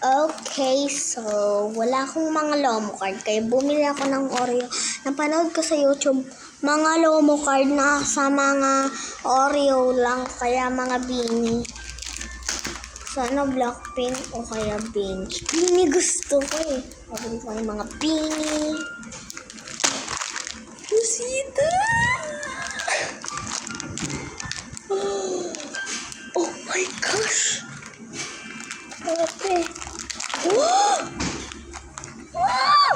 Okay, so wala akong mga Lomo card kaya bumili ako ng Oreo. Napanood ko sa YouTube, mga Lomo card na sa mga Oreo lang, kaya mga Beanie. Sana Blackpink o kaya Beanie. Beanie gusto ko eh. Pabili ko yung mga Beanie. Pusita! Oh my gosh! Grabe. Wow! Wow!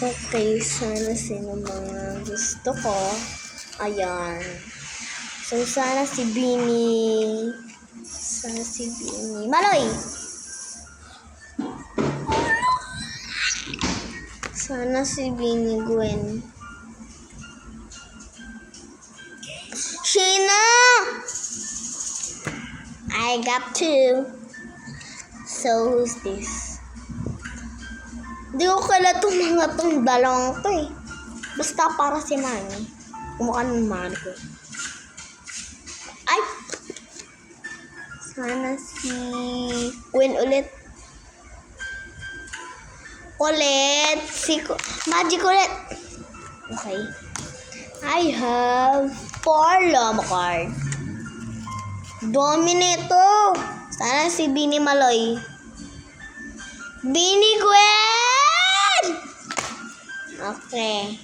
Okay, sana sino mga gusto ko. Ayan. So, sana si Beanie. Sana si Beanie. Maloy! Sana si Beanie Gwen. Sheena! I got two. So, who's this? Di ko kala itong mga itong dalawang to eh. Basta para si Mami. Kumukha ng Mami ko. Ay! Sana si Gwen ulit. Ulit. Magic ulit. Okay. I have 4 Lomo card. Dominato. Sana si Beanie Maloy. Beanie Gwen! Okay.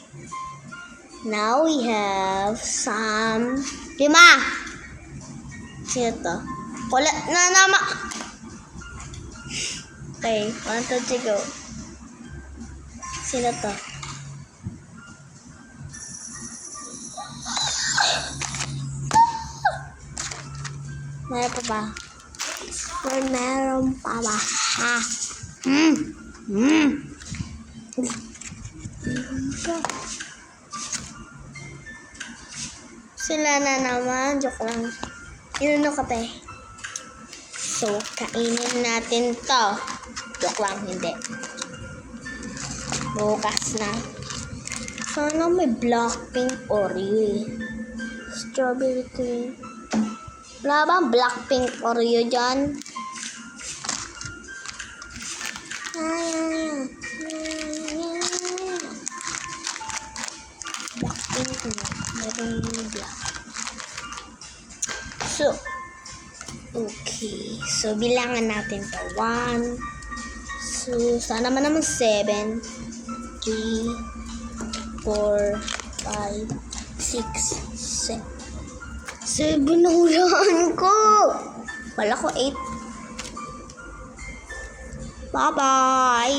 Now we have some 5. Sino to? Kulit na nama. Okay. 1, 2, 3, go. Sino to? Meron pa ba? Meron pa ba? Ha? Sila na naman. Joke lang. Inuno ka pa eh. So, kainin natin to. Joke lang, hindi. Bukas na. Sana may Blackpink Oreo eh. Strawberry cream. Wala bang Blackpink Oreo dyan? Blackpink na. Meron yung black. So, okay. So, bilangan natin to. 1. So, sana naman 7. 3, 4, 5, 6, 7. 7 na hulaan ko. Wala ko 8. Bye-bye.